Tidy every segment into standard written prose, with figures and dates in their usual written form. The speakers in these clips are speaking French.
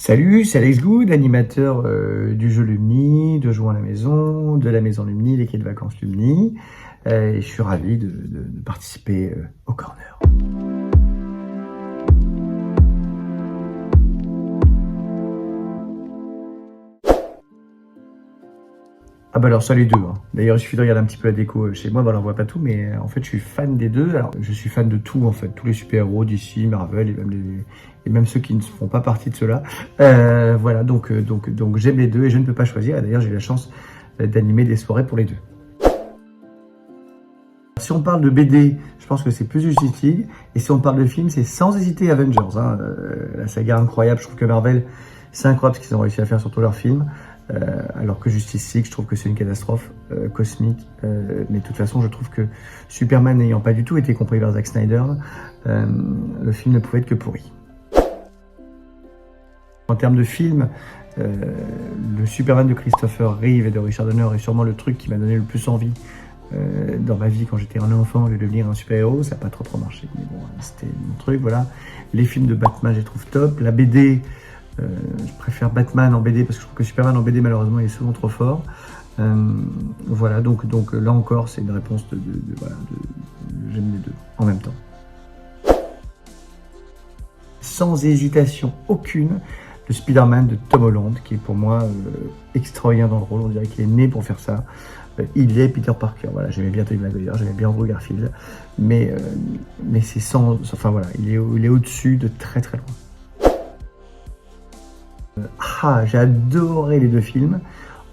Salut, c'est Alex Good, animateur du jeu Lumni, de Jouons à la maison, de la maison Lumni, les quais de vacances Lumni. Et je suis ravi de participer au corner. Ah bah alors ça les deux, hein. D'ailleurs il suffit de regarder un petit peu la déco chez moi, bah alors on voit pas tout, mais en fait je suis fan des deux. Alors je suis fan de tout en fait, tous les super-héros d'ici, Marvel et même ceux qui ne font pas partie de ceux-là. Voilà, donc j'aime les deux et je ne peux pas choisir. Et d'ailleurs j'ai eu la chance d'animer des soirées pour les deux. Si on parle de BD, je pense que c'est plus Justice League. Et si on parle de film, c'est sans hésiter Avengers, hein. La saga incroyable, je trouve que Marvel, c'est incroyable ce qu'ils ont réussi à faire sur tous leurs films. Alors que Justice League, je trouve que c'est une catastrophe cosmique. Mais de toute façon, je trouve que Superman n'ayant pas du tout été compris par Zack Snyder, le film ne pouvait être que pourri. En termes de film, le Superman de Christopher Reeve et de Richard Donner est sûrement le truc qui m'a donné le plus envie dans ma vie quand j'étais un enfant de devenir un super-héros. Ça n'a pas trop marché, mais bon, c'était mon truc, voilà. Les films de Batman, je les trouve top. La BD, je préfère Batman en BD parce que je trouve que Superman en BD, malheureusement, il est souvent trop fort. Voilà, donc là encore, c'est une réponse voilà, j'aime les deux en même temps. Sans hésitation aucune, le Spider-Man de Tom Holland, qui est pour moi extraordinaire dans le rôle. On dirait qu'il est né pour faire ça. Il est Peter Parker. Voilà, j'aimais bien Tobey Maguire, j'aimais bien Andrew Garfield, mais c'est enfin voilà, il est au-dessus de très très loin. J'ai adoré les deux films.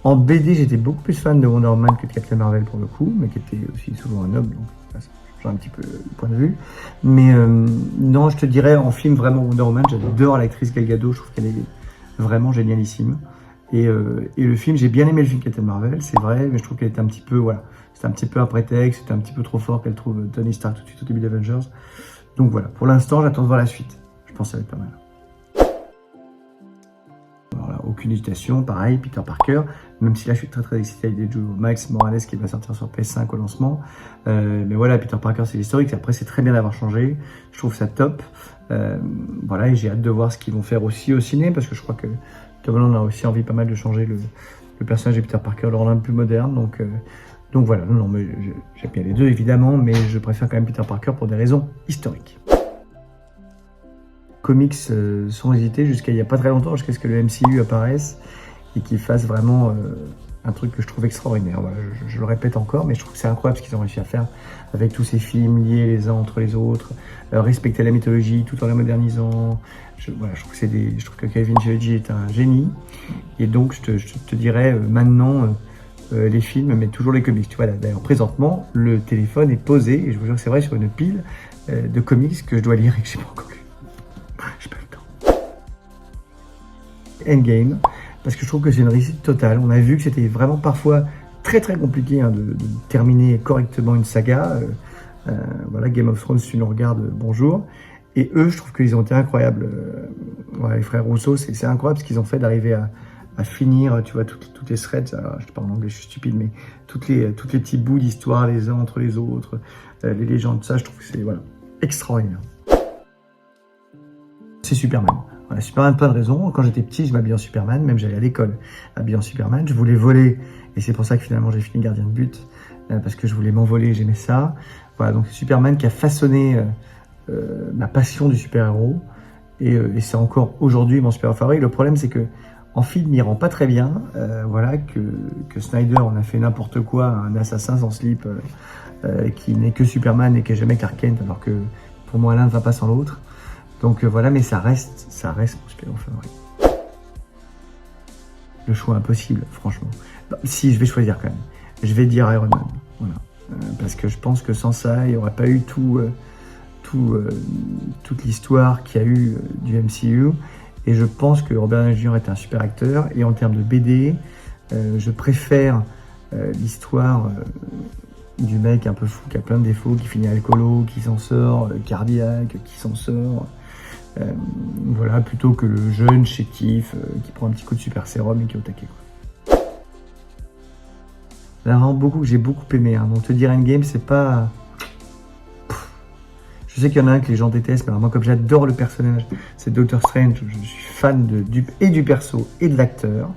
En BD, j'étais beaucoup plus fan de Wonder Woman que de Captain Marvel pour le coup, mais qui était aussi souvent un homme, donc ça change un petit peu le point de vue. Mais non, je te dirais en film vraiment Wonder Woman, j'adore l'actrice Gal Gadot, je trouve qu'elle est vraiment génialissime. Et le film, j'ai bien aimé le film Captain Marvel, c'est vrai, mais je trouve qu'elle était un petit peu, voilà, c'était un petit peu un prétexte, c'était un petit peu trop fort qu'elle trouve Tony Stark tout de suite au début d'Avengers. Donc voilà, pour l'instant, j'attends de voir la suite. Je pense que ça va être pas mal. Voilà, aucune hésitation, pareil, Peter Parker, même si là je suis très très excité avec des jeux Max Morales qui va sortir sur PS5 au lancement. Mais voilà, Peter Parker c'est l'historique, après c'est très bien d'avoir changé, je trouve ça top. Voilà, et j'ai hâte de voir ce qu'ils vont faire aussi au ciné, parce que je crois que Tom Holland a aussi envie pas mal de changer le personnage de Peter Parker, le rendre un peu plus moderne. Donc voilà, non, mais j'aime bien les deux évidemment, mais je préfère quand même Peter Parker pour des raisons historiques. Comics sans hésiter jusqu'à il n'y a pas très longtemps, jusqu'à ce que le MCU apparaisse et qu'il fasse vraiment un truc que je trouve extraordinaire. Voilà, je le répète encore, mais je trouve que c'est incroyable ce qu'ils ont réussi à faire avec tous ces films liés les uns entre les autres, respecter la mythologie tout en la modernisant. Voilà, je trouve que Kevin Feige est un génie, et donc je te dirais maintenant les films, mais toujours les comics. Tu vois, d'ailleurs présentement le téléphone est posé, et je vous jure que c'est vrai, sur une pile de comics que je dois lire et que j'ai pas encore lu. J'ai pas le temps. Endgame, parce que je trouve que c'est une réussite totale. On a vu que c'était vraiment parfois très très compliqué de terminer correctement une saga. Voilà, Game of Thrones, si tu nous regardes, bonjour. Et eux, je trouve qu'ils ont été incroyables. Voilà, les frères Rousseau, c'est incroyable ce qu'ils ont fait d'arriver à finir, tu vois, toutes les threads. Alors, je te parle en anglais, je suis stupide, mais toutes les petits bouts d'histoire les uns entre les autres, les légendes, ça, je trouve que c'est voilà, extraordinaire. C'est Superman. Voilà, Superman, pas de raison. Quand j'étais petit, je m'habillais en Superman, même j'allais à l'école habillé en Superman. Je voulais voler, et c'est pour ça que finalement j'ai fini gardien de but, parce que je voulais m'envoler, j'aimais ça. Voilà, donc c'est Superman qui a façonné ma passion du super-héros, et c'est encore aujourd'hui mon super-héros favori. Le problème, c'est que en film, il rend pas très bien. Voilà, que Snyder en a fait n'importe quoi, un assassin sans slip, qui n'est que Superman et qui n'est jamais Clark Kent, alors que pour moi l'un ne va pas sans l'autre. Donc voilà, mais ça reste mon super-héros favori. Le choix impossible, franchement. Bah, si, je vais choisir quand même. Je vais dire Iron Man. Voilà. Parce que je pense que sans ça, il n'y aurait pas eu toute l'histoire qu'il y a eu du MCU. Et je pense que Robert Downey Jr. est un super acteur. Et en termes de BD, je préfère l'histoire du mec un peu fou, qui a plein de défauts, qui finit alcoolo, qui s'en sort, cardiaque, qui s'en sort. Voilà, plutôt que le jeune chétif qui prend un petit coup de super sérum et qui est au taquet, quoi. Là, vraiment beaucoup que j'ai beaucoup aimé, hein. Donc te dire Endgame, c'est pas... Je sais qu'il y en a un que les gens détestent, mais alors moi, comme j'adore le personnage, c'est Doctor Strange, je suis fan du perso et de l'acteur.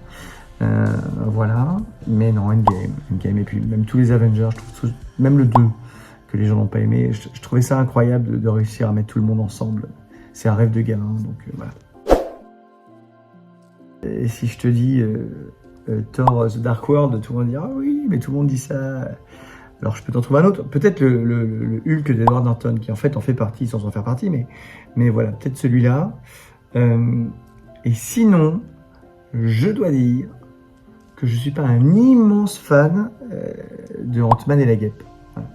Voilà, mais non, Endgame, et puis même tous les Avengers, je trouve même le 2, que les gens n'ont pas aimé, je trouvais ça incroyable de réussir à mettre tout le monde ensemble. C'est un rêve de gamin, donc voilà. Et si je te dis Thor The Dark World, tout le monde dit ah oui, mais tout le monde dit ça. Alors je peux t'en trouver un autre, peut-être le Hulk d'Edward Norton, qui en fait en fait partie, sans en faire partie, mais voilà, peut-être celui-là. Et sinon, je dois dire que je suis pas un immense fan de Ant-Man et la Guêpe. Voilà.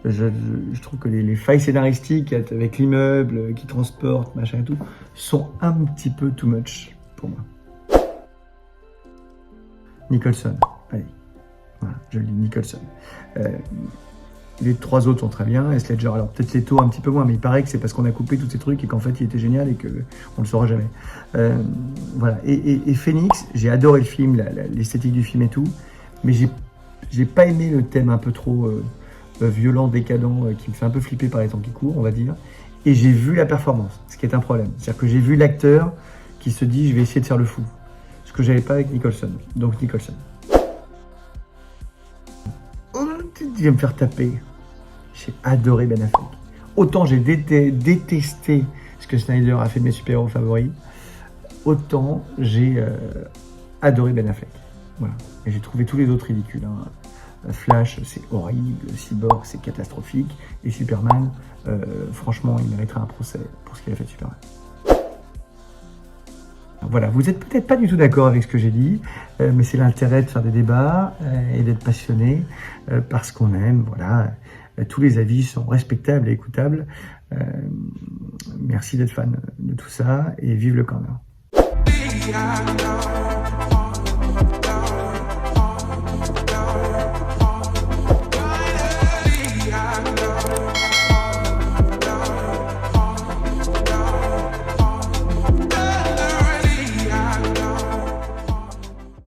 Je trouve que les failles scénaristiques avec l'immeuble qui transporte, machin et tout, sont un petit peu too much pour moi. Nicholson, allez, voilà, je le dis Nicholson. Les 3 autres sont très bien, et Ledger, alors peut-être les taux un petit peu moins, mais il paraît que c'est parce qu'on a coupé tous ces trucs et qu'en fait il était génial et qu'on le saura jamais. Voilà, et Phoenix, j'ai adoré le film, l'esthétique du film et tout, mais j'ai pas aimé le thème un peu trop violent, décadent, qui me fait un peu flipper par les temps qui courent, on va dire, et j'ai vu la performance, ce qui est un problème. C'est-à-dire que j'ai vu l'acteur qui se dit je vais essayer de faire le fou, ce que j'avais pas avec Nicholson, donc Nicholson. Tu vas me faire taper. J'ai adoré Ben Affleck. Autant j'ai détesté ce que Snyder a fait de mes super-héros favoris, autant j'ai adoré Ben Affleck. Voilà. Et j'ai trouvé tous les autres ridicules. Hein. Flash, c'est horrible. Cyborg, c'est catastrophique. Et Superman, franchement, il mériterait un procès pour ce qu'il a fait de Superman. Voilà, vous n'êtes peut-être pas du tout d'accord avec ce que j'ai dit, mais c'est l'intérêt de faire des débats et d'être passionné parce qu'on aime. Voilà, tous les avis sont respectables et écoutables. Merci d'être fan de tout ça et vive le corner.